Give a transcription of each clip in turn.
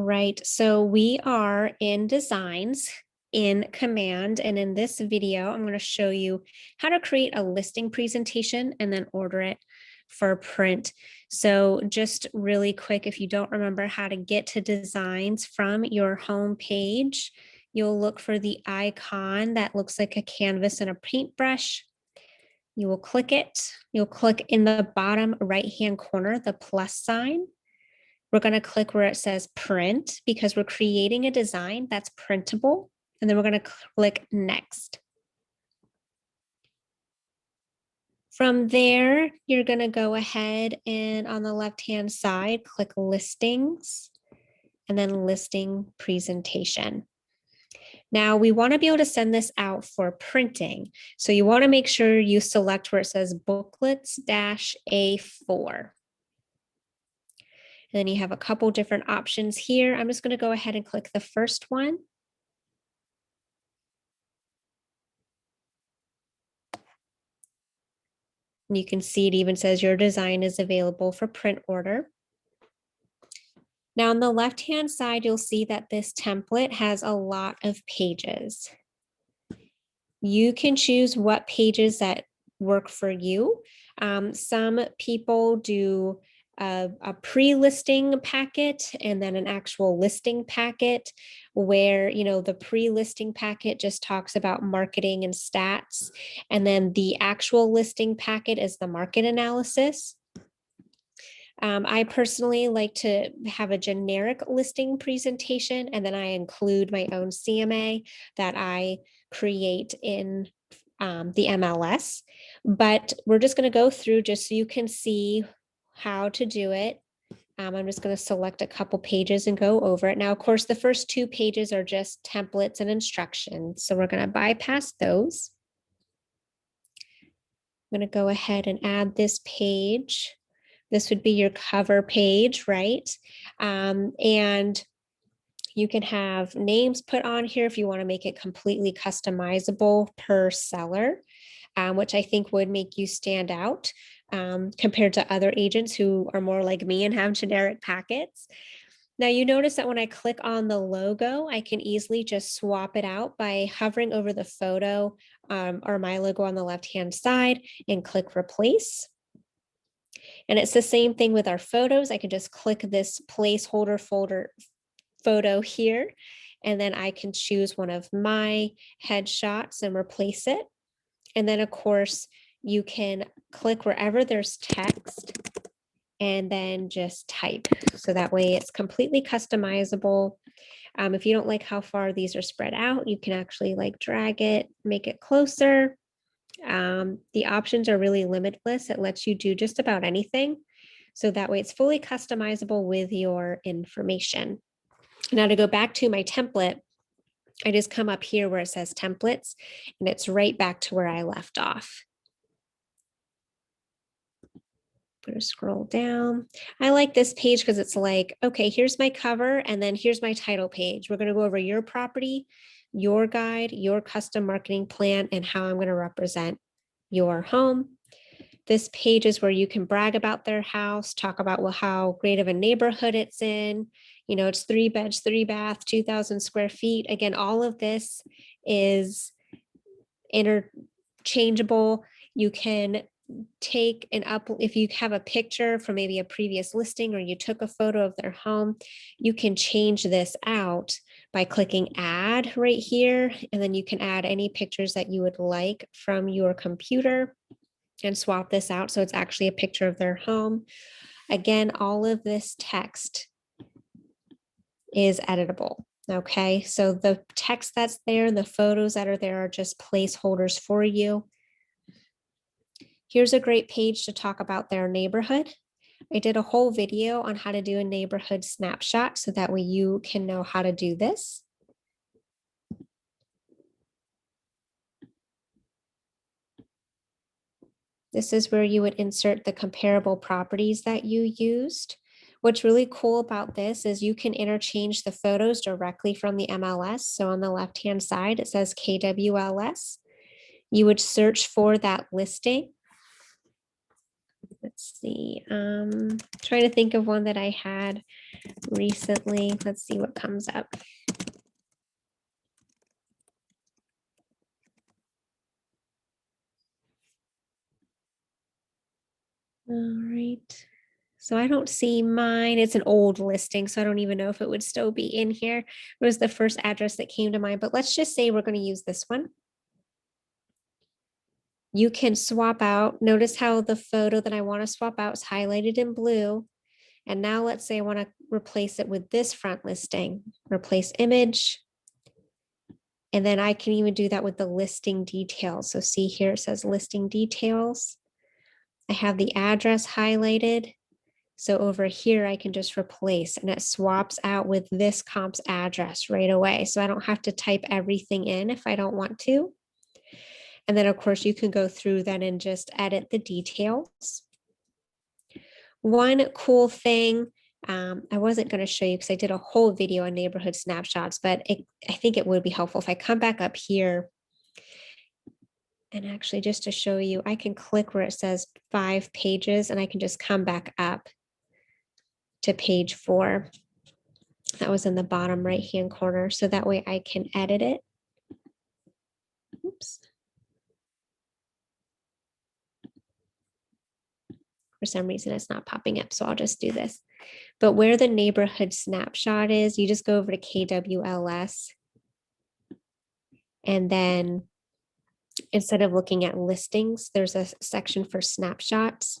right, so we are in designs in Command, and in this video, I'm going to show you how to create a listing presentation and then order it for print. So just really quick, if you don't remember how to get to designs from your home page, you'll look for the icon that looks like a canvas and a paintbrush. You will click it. You'll click in the bottom right-hand corner, the plus sign. We're going to click where it says print because we're creating a design that's printable. And then we're going to click next. From there, you're going to go ahead and on the left-hand side, click listings and then listing presentation. Now we want to be able to send this out for printing. So you want to make sure you select where it says booklets-A4. And then you have a couple different options here. I'm just going to go ahead and click the first one. And you can see it even says your design is available for print order. Now on the left-hand side, you'll see that this template has a lot of pages. You can choose what pages that work for you. Some people do a pre-listing packet and then an actual listing packet where, the pre-listing packet just talks about marketing and stats. And then the actual listing packet is the market analysis. I personally like to have a generic listing presentation, and then I include my own CMA that I create in the MLS. But we're just going to go through just so you can see how to do it. I'm just going to select a couple pages and go over it. Now, of course, the first 2 pages are just templates and instructions. So we're going to bypass those. I'm going to go ahead and add this page. This would be your cover page, right? And you can have names put on here if you want to make it completely customizable per seller, which I think would make you stand out compared to other agents who are more like me and have generic packets. Now you notice that when I click on the logo, I can easily just swap it out by hovering over the photo or my logo on the left-hand side and click replace. And it's the same thing with our photos. I can just click this placeholder folder photo here, and then I can choose one of my headshots and replace it. And then of course, you can click wherever there's text and then just type. So that way it's completely customizable. If you don't like how far these are spread out, you can actually drag it, make it closer. The options are really limitless. It lets you do just about anything. So that way it's fully customizable with your information. Now to go back to my template, I just come up here where it says templates, and it's right back to where I left off. I'm going to scroll down. I like this page because it's like, okay, here's my cover, and then here's my title page. We're going to go over your property, your guide, your custom marketing plan, and how I'm going to represent your home. This page is where you can brag about their house, talk about how great of a neighborhood it's in. It's 3 beds, 3 bath, 2,000 square feet. Again, all of this is interchangeable. You can take an if you have a picture from maybe a previous listing or you took a photo of their home, you can change this out by clicking add right here. And then you can add any pictures that you would like from your computer and swap this out. So it's actually a picture of their home. Again, all of this text is editable. Okay, so the text that's there, the photos that are there are just placeholders for you. Here's a great page to talk about their neighborhood. I did a whole video on how to do a neighborhood snapshot, so that way you can know how to do this. This is where you would insert the comparable properties that you used. What's really cool about this is you can interchange the photos directly from the MLS. So on the left-hand side, it says KWLS. You would search for that listing. Let's see, trying to think of one that I had recently. Let's see what comes up. All right. So I don't see mine. It's an old listing, so I don't even know if it would still be in here. It was the first address that came to mind, but let's just say we're going to use this one. You can swap out. Notice how the photo that I want to swap out is highlighted in blue. And now let's say I want to replace it with this front listing. Replace image. And then I can even do that with the listing details. So see here, it says listing details. I have the address highlighted. So over here, I can just replace and it swaps out with this comp's address right away. So I don't have to type everything in if I don't want to. And then of course you can go through then and just edit the details. One cool thing, I wasn't going to show you because I did a whole video on neighborhood snapshots, but I think it would be helpful if I come back up here. And actually just to show you, I can click where it says 5 pages and I can just come back up to page 4. That was in the bottom right-hand corner. So that way I can edit it. Oops. For some reason, it's not popping up. So I'll just do this. But where the neighborhood snapshot is, you just go over to KWLS. And then instead of looking at listings, there's a section for snapshots.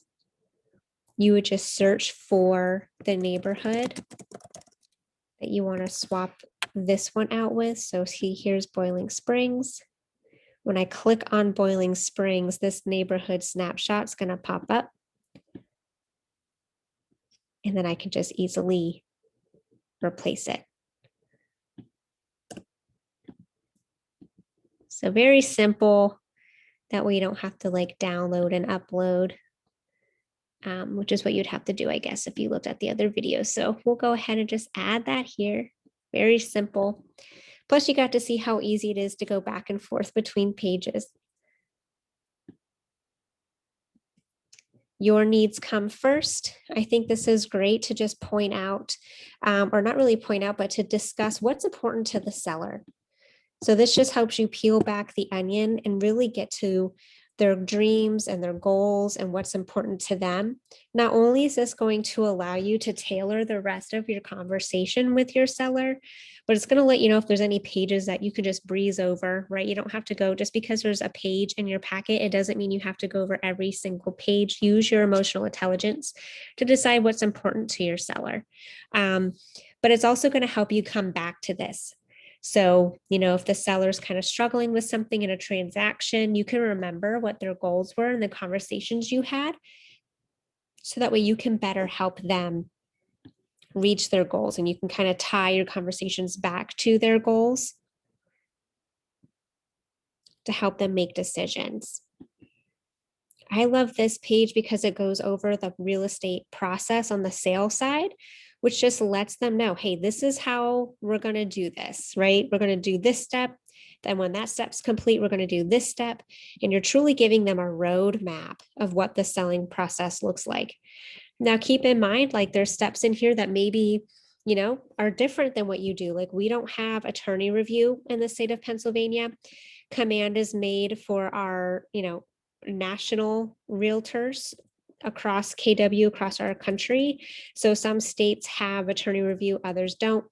You would just search for the neighborhood that you want to swap this one out with. So see, here's Boiling Springs. When I click on Boiling Springs, this neighborhood snapshot is going to pop up. And then I can just easily replace it. So very simple. That way you don't have to like download and upload, which is what you'd have to do, I guess, if you looked at the other videos. So we'll go ahead and just add that here. Very simple. Plus you got to see how easy it is to go back and forth between pages. Your needs come first. I think this is great to just point out, or not really point out, but to discuss what's important to the seller. So this just helps you peel back the onion and really get to their dreams and their goals and what's important to them. Not only is this going to allow you to tailor the rest of your conversation with your seller, but it's going to let you know if there's any pages that you can just breeze over, right? You don't have to go, just because there's a page in your packet, it doesn't mean you have to go over every single page. Use your emotional intelligence to decide what's important to your seller. But it's also going to help you come back to this. So, if the seller's kind of struggling with something in a transaction, you can remember what their goals were and the conversations you had. So that way you can better help them reach their goals, and you can kind of tie your conversations back to their goals to help them make decisions. I love this page because it goes over the real estate process on the sale side, which just lets them know, hey, this is how we're going to do this, right? We're going to do this step. Then when that step's complete, we're going to do this step. And you're truly giving them a roadmap of what the selling process looks like. Now, keep in mind, like there's steps in here that maybe, are different than what you do. Like we don't have attorney review in the state of Pennsylvania. Command is made for our, national realtors across KW, across our country. So some states have attorney review, others don't.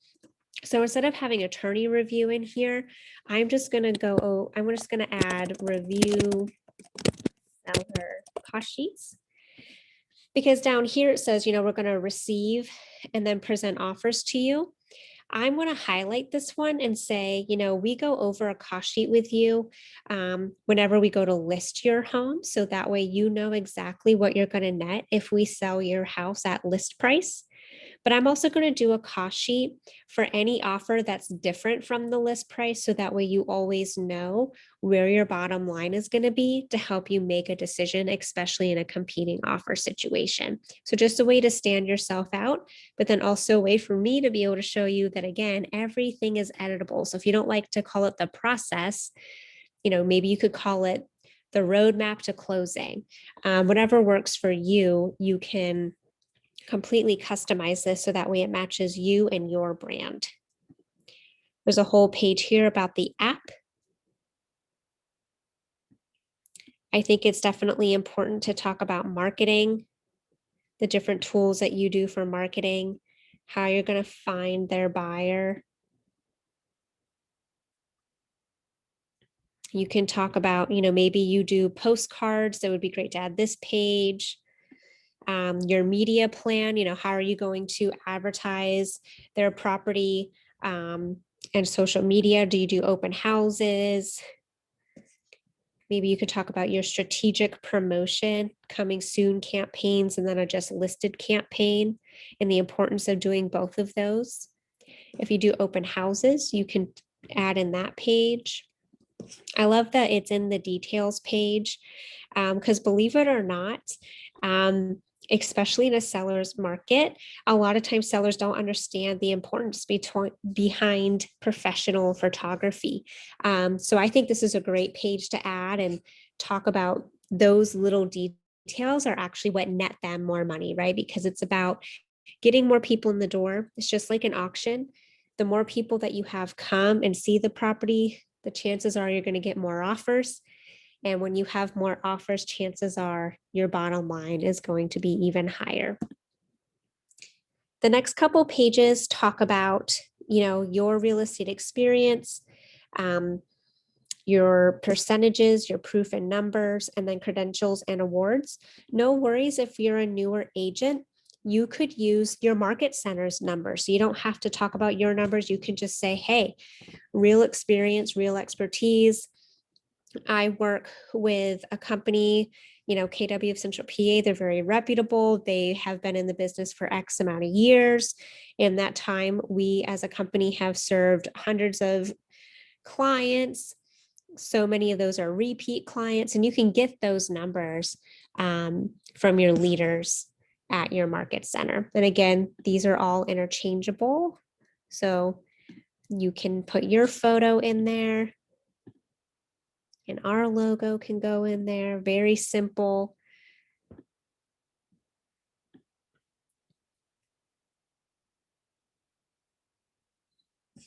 So instead of having attorney review in here, I'm just going to add review seller cost sheets. Because down here it says, we're going to receive and then present offers to you. I'm going to highlight this one and say, we go over a cost sheet with you whenever we go to list your home. So that way, exactly what you're going to net if we sell your house at list price. But I'm also going to do a cost sheet for any offer that's different from the list price. So that way you always know where your bottom line is going to be to help you make a decision, especially in a competing offer situation. So just a way to stand yourself out, but then also a way for me to be able to show you that, again, everything is editable. So if you don't like to call it the process, maybe you could call it the roadmap to closing. Whatever works for you, you can completely customize this so that way it matches you and your brand. There's a whole page here about the app. I think it's definitely important to talk about marketing, the different tools that you do for marketing, how you're going to find their buyer. You can talk about, maybe you do postcards. That would be great to add this page. Your media plan, how are you going to advertise their property and social media? Do you do open houses? Maybe you could talk about your strategic promotion, coming soon campaigns, and then a just listed campaign, and the importance of doing both of those. If you do open houses, you can add in that page. I love that it's in the details page because believe it or not, especially in a seller's market, a lot of times sellers don't understand the importance behind professional photography. So I think this is a great page to add and talk about those little details are actually what net them more money, right? Because it's about getting more people in the door. It's just like an auction. The more people that you have come and see the property, the chances are you're going to get more offers. And when you have more offers, chances are your bottom line is going to be even higher. The next couple pages talk about, your real estate experience, your percentages, your proof and numbers, and then credentials and awards. No worries if you're a newer agent. You could use your market center's numbers. So you don't have to talk about your numbers. You can just say, hey, real experience, real expertise. I work with a company, KW of Central PA. They're very reputable. They have been in the business for X amount of years. In that time, we as a company have served hundreds of clients. So many of those are repeat clients, and you can get those numbers from your leaders at your market center. And again, these are all interchangeable. So you can put your photo in there and our logo can go in there. Very simple.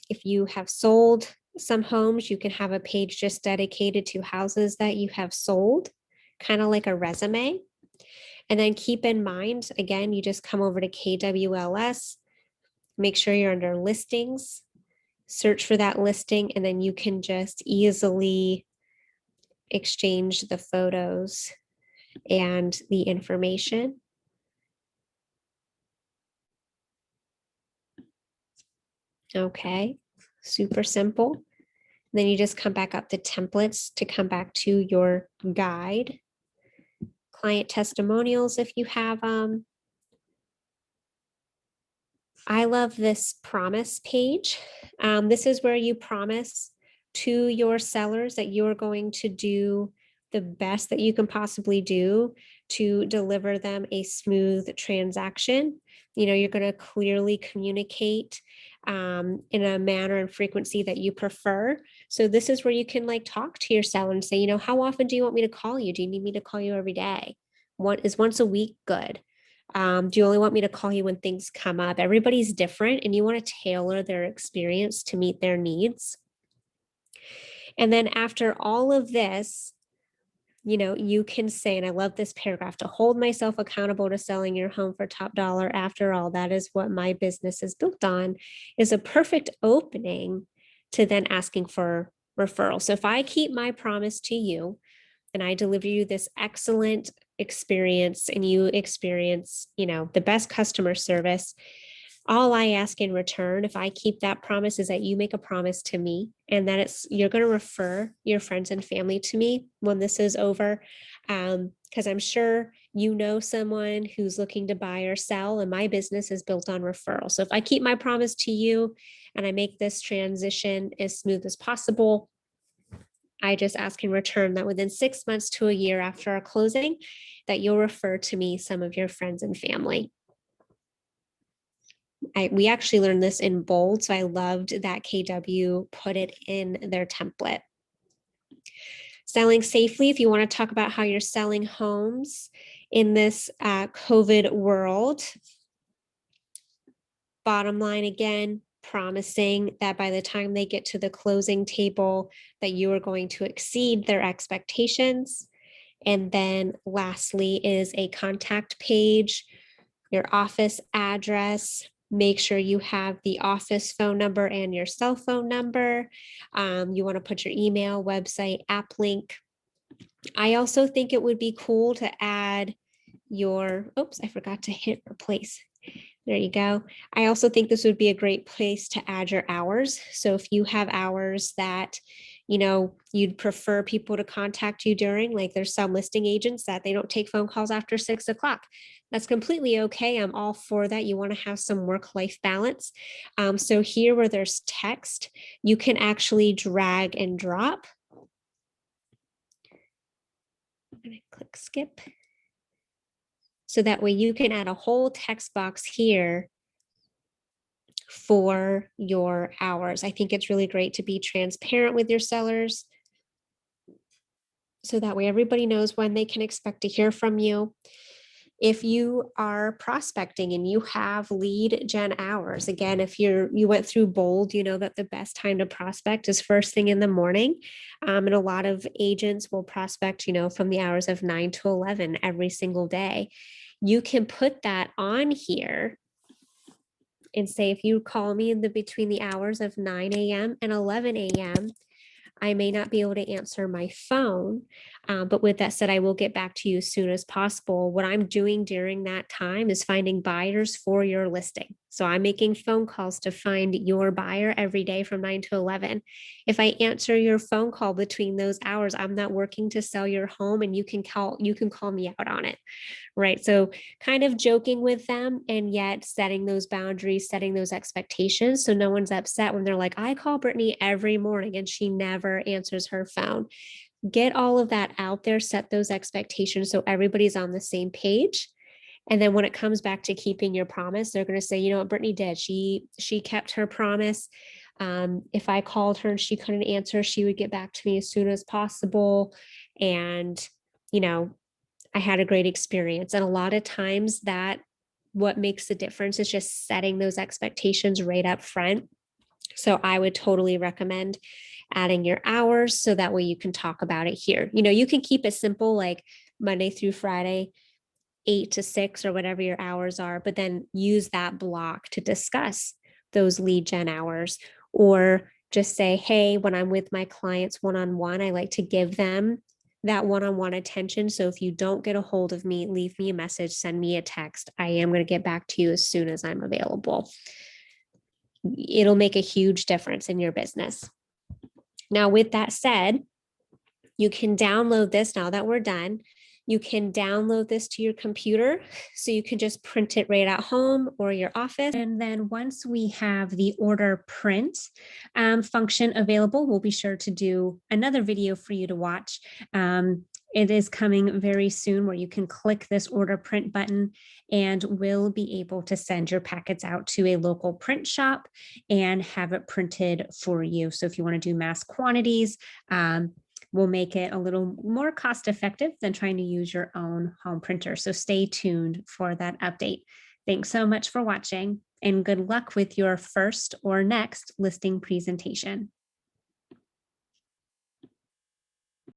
If you have sold some homes, you can have a page just dedicated to houses that you have sold, kind of like a resume. And then keep in mind, again, you just come over to KWLS, make sure you're under listings, search for that listing, and then you can just easily exchange the photos and the information. Okay, super simple. Then you just come back up to templates to come back to your guide. Client testimonials if you have them. I love this promise page. This is where you promise to your sellers that you're going to do the best that you can possibly do to deliver them a smooth transaction. You're going to clearly communicate in a manner and frequency that you prefer. So this is where you can talk to your seller and say, how often do you want me to call you? Do you need me to call you every day? Is once a week good? Do you only want me to call you when things come up? Everybody's different and you want to tailor their experience to meet their needs. And then after all of this, you can say, and I love this paragraph, to hold myself accountable to selling your home for top dollar. After all, that is what my business is built on, is a perfect opening to then asking for referral. So if I keep my promise to you and I deliver you this excellent experience and you experience, the best customer service, all I ask in return, if I keep that promise, is that you make a promise to me and that you're going to refer your friends and family to me when this is over. Because I'm sure you know someone who's looking to buy or sell, and my business is built on referral. So if I keep my promise to you and I make this transition as smooth as possible, I just ask in return that within 6 months to a year after our closing, that you'll refer to me some of your friends and family. We actually learned this in bold, so I loved that KW put it in their template. Selling safely, if you want to talk about how you're selling homes in this COVID world. Bottom line again, promising that by the time they get to the closing table, that you are going to exceed their expectations. And then lastly is a contact page, your office address. Make sure you have the office phone number and your cell phone number. You want to put your email, website, app link. I also think it would be cool to add your, oops, I forgot to hit replace. There you go. I also think this would be a great place to add your hours. So if you have hours that, you'd prefer people to contact you during, like there's some listing agents that they don't take phone calls after 6 o'clock. That's completely okay. I'm all for that. You want to have some work-life balance. So here where there's text, you can actually drag and drop. I'm going to click skip. So that way you can add a whole text box here for your hours. I think it's really great to be transparent with your sellers. So that way everybody knows when they can expect to hear from you. If you are prospecting and you have lead gen hours, again, if you went through bold, you know that the best time to prospect is first thing in the morning. And a lot of agents will prospect, from the hours of 9 to 11 every single day. You can put that on here and say, if you call me between the hours of 9 a.m. and 11 a.m., I may not be able to answer my phone, but with that said, I will get back to you as soon as possible. What I'm doing during that time is finding buyers for your listing. So I'm making phone calls to find your buyer every day from 9 to 11. If I answer your phone call between those hours, I'm not working to sell your home, and you can call me out on it. Right. So kind of joking with them and yet setting those boundaries, setting those expectations. So no one's upset when they're like, I call Brittany every morning and she never answers her phone. Get all of that out there, set those expectations so everybody's on the same page. And then when it comes back to keeping your promise, they're going to say, you know what Brittany did? She kept her promise. If I called her and she couldn't answer, she would get back to me as soon as possible. And, I had a great experience. And a lot of times that what makes the difference is just setting those expectations right up front. So I would totally recommend adding your hours so that way you can talk about it here. You can keep it simple, like Monday through Friday, 8 to 6 or whatever your hours are, but then use that block to discuss those lead gen hours, or just say, hey, when I'm with my clients one-on-one, I like to give them that one-on-one attention. So if you don't get a hold of me, leave me a message, send me a text. I am going to get back to you as soon as I'm available. It'll make a huge difference in your business. Now, with that said, you can download this now that we're done. You can download this to your computer, so you can just print it right at home or your office. And then once we have the order print function available, we'll be sure to do another video for you to watch. It is coming very soon where you can click this order print button and we'll be able to send your packets out to a local print shop and have it printed for you. So if you want to do mass quantities, we'll make it a little more cost effective than trying to use your own home printer. So stay tuned for that update. Thanks so much for watching, and good luck with your first or next listing presentation.